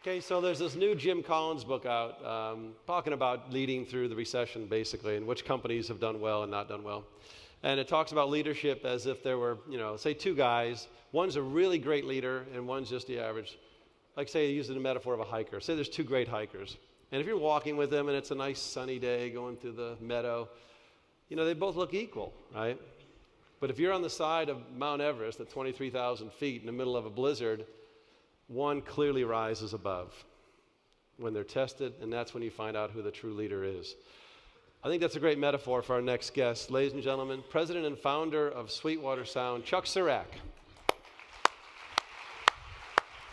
Okay, so there's this new Jim Collins book out talking about leading through the recession, basically, and which companies have done well and not done well. And it talks about leadership as if there were, say two guys. One's a really great leader and one's just the average. Like say, using the metaphor of a hiker. Say there's two great hikers. And if you're walking with them and it's a nice sunny day going through the meadow, they both look equal, right? But if you're on the side of Mount Everest at 23,000 feet in the middle of a blizzard, one clearly rises above when they're tested, and that's when you find out who the true leader is. I think that's a great metaphor for our next guest. Ladies and gentlemen, president and founder of Sweetwater Sound, Chuck Surack.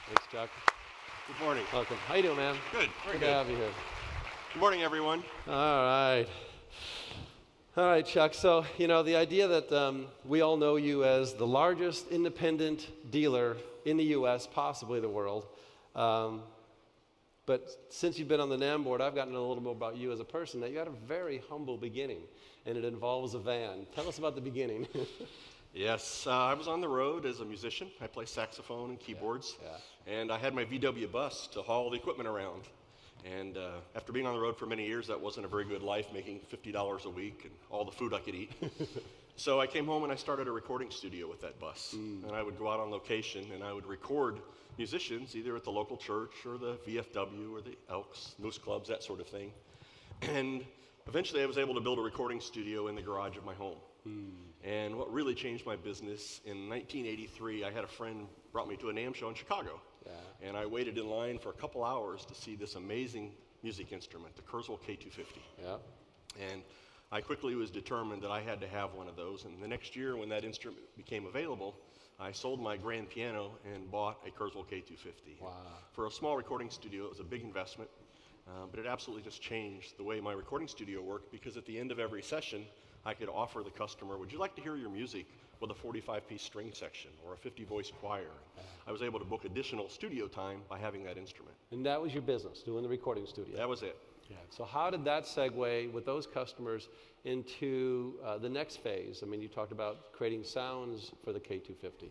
Thanks, Chuck. Good morning. Welcome. How you doing, man? Good. Very good to have you here. Good morning, everyone. All right. All right, Chuck. So, the idea that we all know you as the largest independent dealer in the U.S., possibly the world. But since you've been on the NAMM board, I've gotten to know a little more about you as a person, that you had a very humble beginning, and it involves a van. Tell us about the beginning. Yes, I was on the road as a musician. I play saxophone and keyboards, and I had my VW bus to haul the equipment around. And after being on the road for many years, that wasn't a very good life, making $50 a week and all the food I could eat. So I came home and I started a recording studio with that bus. And I would go out on location and I would record musicians, either at the local church or the VFW or the Elks, Moose Clubs, that sort of thing. And eventually I was able to build a recording studio in the garage of my home. And what really changed my business, in 1983, I had a friend brought me to a NAMM show in Chicago. And I waited in line for a couple hours to see this amazing music instrument, the Kurzweil K250. And I quickly was determined that I had to have one of those. And the next year, when that instrument became available, I sold my grand piano and bought a Kurzweil K250. Wow. For a small recording studio, it was a big investment, but it absolutely just changed the way my recording studio worked, because at the end of every session, I could offer the customer, would you like to hear your music with a 45-piece string section or a 50-voice choir? I was able to book additional studio time by having that instrument. And that was your business, doing the recording studio? That was it. So how did that segue with those customers into the next phase? I mean, you talked about creating sounds for the K250.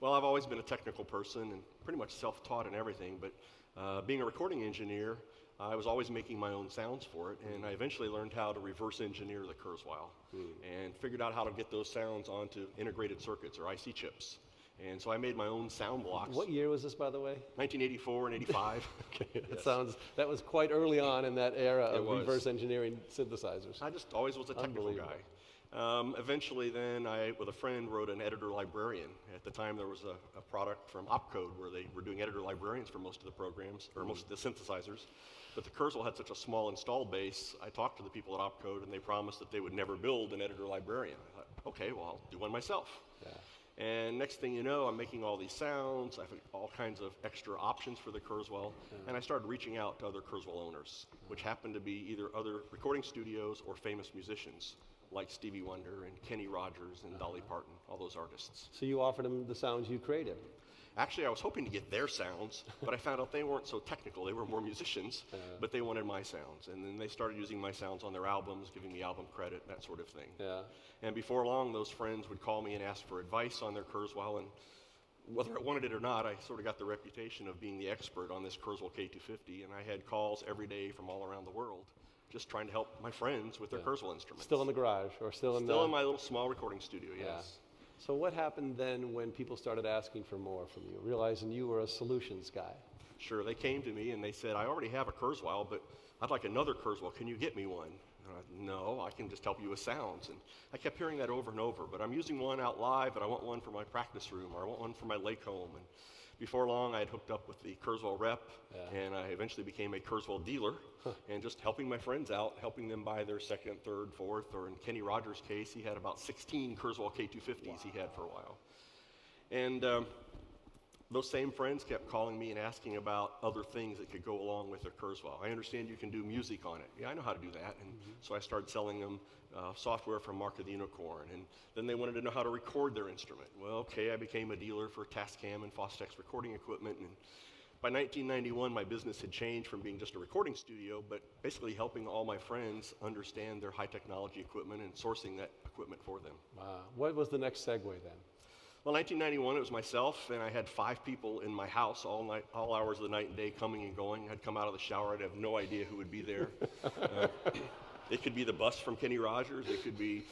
Well, I've always been a technical person and pretty much self-taught in everything, but being a recording engineer, I was always making my own sounds for it, and I eventually learned how to reverse engineer the Kurzweil and figured out how to get those sounds onto integrated circuits or IC chips. And so I made my own sound blocks. What year was this, by the way? 1984 and 85. Okay, that was quite early on in that era of reverse engineering synthesizers. I just always was a technical guy. Eventually then, I, with a friend, wrote an editor librarian. At the time, there was a product from Opcode where they were doing editor librarians for most of the programs, or most of the synthesizers. But the Kurzweil had such a small install base, I talked to the people at Opcode, and they promised that they would never build an editor librarian. I thought, okay, well, I'll do one myself. And next thing you know, I'm making all these sounds. I have all kinds of extra options for the Kurzweil. And I started reaching out to other Kurzweil owners, which happened to be either other recording studios or famous musicians, like Stevie Wonder and Kenny Rogers and Dolly Parton, all those artists. So you offered them the sounds you created? Actually, I was hoping to get their sounds, but I found out they weren't so technical. They were more musicians, but they wanted my sounds. And then they started using my sounds on their albums, giving me album credit, that sort of thing. And before long, those friends would call me and ask for advice on their Kurzweil. And whether I wanted it or not, I sort of got the reputation of being the expert on this Kurzweil K250. And I had calls every day from all around the world, just trying to help my friends with their Kurzweil instruments. Still in the garage, or still in my little small recording studio, yes. So what happened then when people started asking for more from you, realizing you were a solutions guy? Sure, they came to me and they said, I already have a Kurzweil, but I'd like another Kurzweil. Can you get me one? And I said, no, I can just help you with sounds. And I kept hearing that over and over, but I'm using one out live, but I want one for my practice room, or I want one for my lake home. And before long, I had hooked up with the Kurzweil rep, and I eventually became a Kurzweil dealer, and just helping my friends out, helping them buy their second, third, fourth, or in Kenny Rogers' case, he had about 16 Kurzweil K250s he had for a while. And those same friends kept calling me and asking about other things that could go along with their Kurzweil. I understand you can do music on it. Yeah, I know how to do that. And so I started selling them software from Mark of the Unicorn. And then they wanted to know how to record their instrument. Well, okay, I became a dealer for Tascam and Fostex recording equipment. And by 1991, my business had changed from being just a recording studio, but basically helping all my friends understand their high technology equipment and sourcing that equipment for them. Wow. What was the next segue then? Well, 1991, it was myself, and I had 5 people in my house all night, all hours of the night and day, coming and going. I'd come out of the shower, I'd have no idea who would be there. It could be the bus from Kenny Rogers, it could be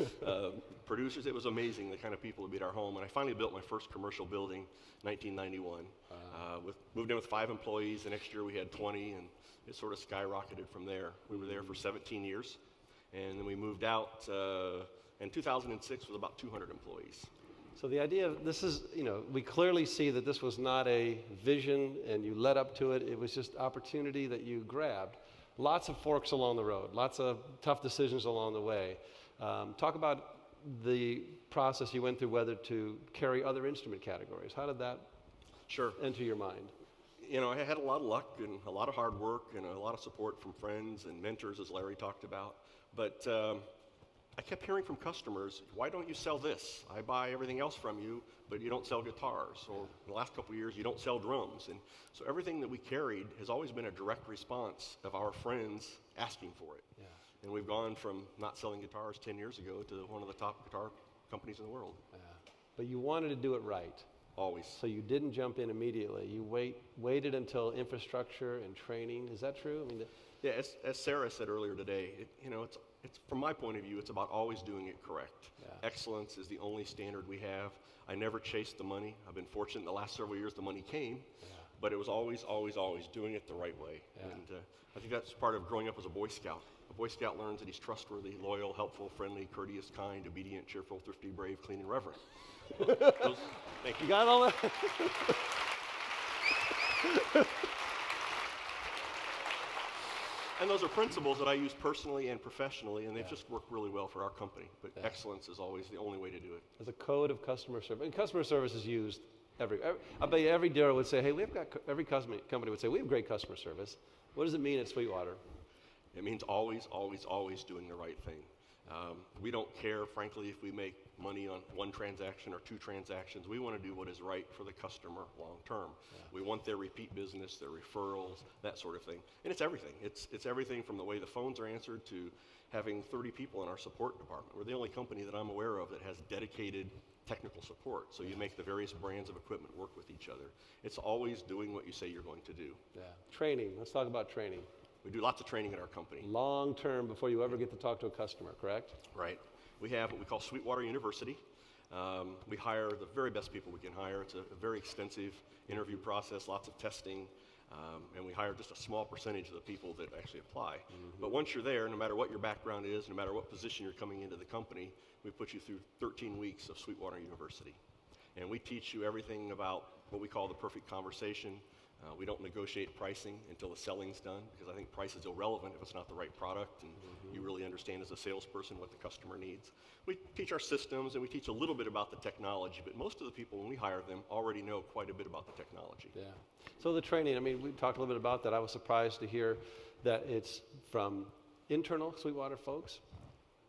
producers. It was amazing the kind of people would be at our home. And I finally built my first commercial building, 1991. Moved in with 5 employees. The next year we had 20, and it sort of skyrocketed from there. We were there for 17 years, and then we moved out. In 2006 was about 200 employees. So the idea of this is, we clearly see that this was not a vision and you led up to it. It was just opportunity that you grabbed. Lots of forks along the road, lots of tough decisions along the way. Talk about the process you went through, whether to carry other instrument categories. How did that enter your mind? I had a lot of luck and a lot of hard work and a lot of support from friends and mentors, as Larry talked about. But I kept hearing from customers, why don't you sell this? I buy everything else from you, but you don't sell guitars. Or in the last couple of years, you don't sell drums. And so everything that we carried has always been a direct response of our friends asking for it. Yeah. And we've gone from not selling guitars 10 years ago to one of the top guitar companies in the world. Yeah. But you wanted to do it right. Always. So you didn't jump in immediately. You waited until infrastructure and training. Is that true? Yeah, as Sarah said earlier today, it's from my point of view, it's about always doing it correct. Yeah. Excellence is the only standard we have. I never chased the money. I've been fortunate in the last several years the money came, but it was always, always, always doing it the right way. Yeah. And I think that's part of growing up as a Boy Scout. A Boy Scout learns that he's trustworthy, loyal, helpful, friendly, courteous, kind, obedient, cheerful, thrifty, brave, clean, and reverent. Thank you. You got all that? And those are principles that I use personally and professionally, and they've just worked really well for our company. But excellence is always the only way to do it. There's a code of customer service. And customer service is used I bet you every dealer would say, hey, every company would say, we have great customer service. What does it mean at Sweetwater? It means always, always, always doing the right thing. We don't care, frankly, if we make money on 1 transaction or 2 transactions. We want to do what is right for the customer long term. Yeah. We want their repeat business, their referrals, that sort of thing. And it's everything. It's everything from the way the phones are answered to having 30 people in our support department. We're the only company that I'm aware of that has dedicated technical support. So you make the various brands of equipment work with each other. It's always doing what you say you're going to do. Yeah. Training. Let's talk about training. We do lots of training at our company. Long term before you ever get to talk to a customer, correct? Right. We have what we call Sweetwater University. We hire the very best people we can hire. It's a very extensive interview process, lots of testing, and we hire just a small percentage of the people that actually apply. Mm-hmm. But once you're there, no matter what your background is, no matter what position you're coming into the company, we put you through 13 weeks of Sweetwater University. And we teach you everything about what we call the perfect conversation. We don't negotiate pricing until the selling's done, because I think price is irrelevant if it's not the right product and you really understand as a salesperson what the customer needs. We teach our systems and we teach a little bit about the technology, but most of the people when we hire them already know quite a bit about the technology. Yeah. So the training, we talked a little bit about that. I was surprised to hear that it's from internal Sweetwater folks,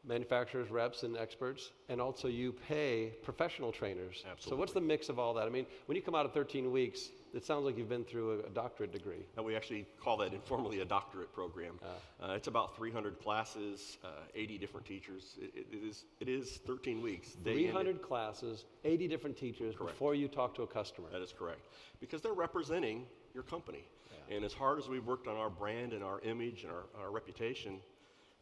manufacturers, reps, and experts, and also you pay professional trainers. Absolutely. So what's the mix of all that? When you come out of 13 weeks, it sounds like you've been through a doctorate degree. And we actually call that informally a doctorate program. It's about 300 classes, 80 different teachers. It is 13 weeks. 300 classes, 80 different teachers. Correct. Before you talk to a customer. That is correct. Because they're representing your company. Yeah. And as hard as we've worked on our brand and our image and our reputation,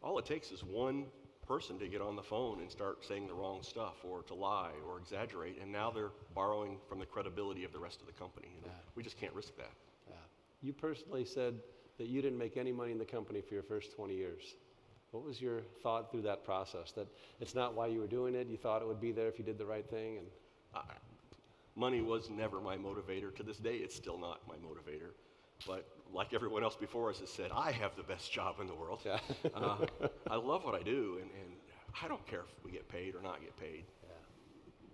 all it takes is one person to get on the phone and start saying the wrong stuff or to lie or exaggerate, and now they're borrowing from the credibility of the rest of the company. We just can't risk that. Yeah. You personally said that you didn't make any money in the company for your first 20 years. What was your thought through that process? That it's not why you were doing it, you thought it would be there if you did the right thing? And money was never my motivator. To this day, it's still not my motivator. But like everyone else before us has said, I have the best job in the world. Yeah. I love what I do, and I don't care if we get paid or not get paid. Yeah.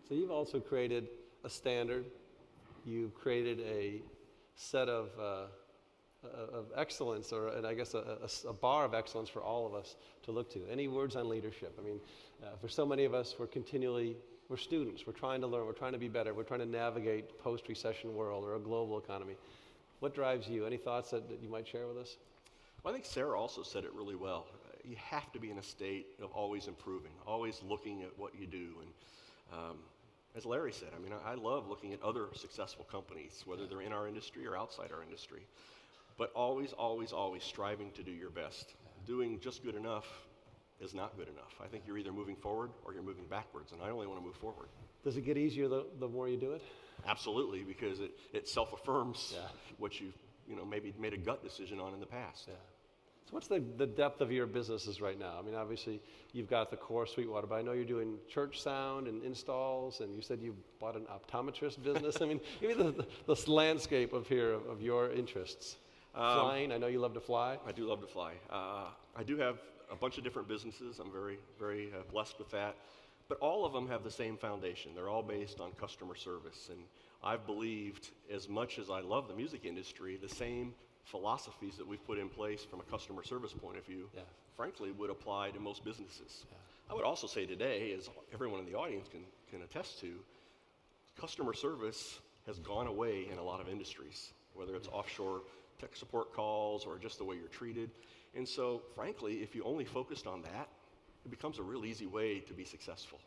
So you've also created a standard. You've created a set of excellence, and I guess a bar of excellence for all of us to look to. Any words on leadership? For so many of us, we're students. We're trying to learn. We're trying to be better. We're trying to navigate post-recession world or a global economy. What drives you? Any thoughts that you might share with us? Well, I think Sarah also said it really well. You have to be in a state of always improving, always looking at what you do. as Larry said, I mean, I love looking at other successful companies, whether they're in our industry or outside our industry. But always, always, always striving to do your best. Doing just good enough is not good enough. I think you're either moving forward or you're moving backwards, and I only want to move forward. Does it get easier the more you do it? Absolutely, because it self-affirms Yeah. what you've maybe made a gut decision on in the past. Yeah. So what's the depth of your businesses right now? I mean, obviously, you've got the core Sweetwater, but I know you're doing church sound and installs, and you said you bought an optometrist business. I mean, give me the landscape of your interests. Flying, I know you love to fly. I do love to fly. I do have a bunch of different businesses. I'm very, very blessed with that. But all of them have the same foundation. They're all based on customer service. And I've believed, as much as I love the music industry, the same philosophies that we've put in place from a customer service point of view, frankly, would apply to most businesses. Yeah. I would also say today, as everyone in the audience can attest to, customer service has gone away in a lot of industries, whether it's offshore tech support calls or just the way you're treated. And so, frankly, if you only focused on that, it becomes a real easy way to be successful.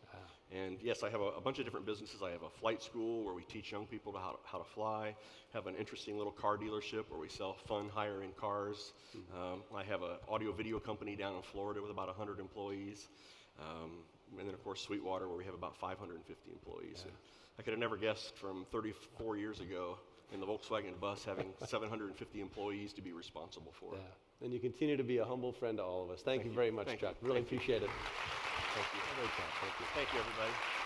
And yes, I have a bunch of different businesses. I have a flight school where we teach young people how to fly, have an interesting little car dealership where we sell fun higher-end cars. I have an audio-video company down in Florida with about 100 employees. And then, of course, Sweetwater, where we have about 550 employees. And I could have never guessed from 34 years ago in the Volkswagen bus having 750 employees to be responsible for. Yeah. And you continue to be a humble friend to all of us. Thank you very much, Chuck. Really appreciate it. Thank you. Great job. Thank you. Thank you, everybody.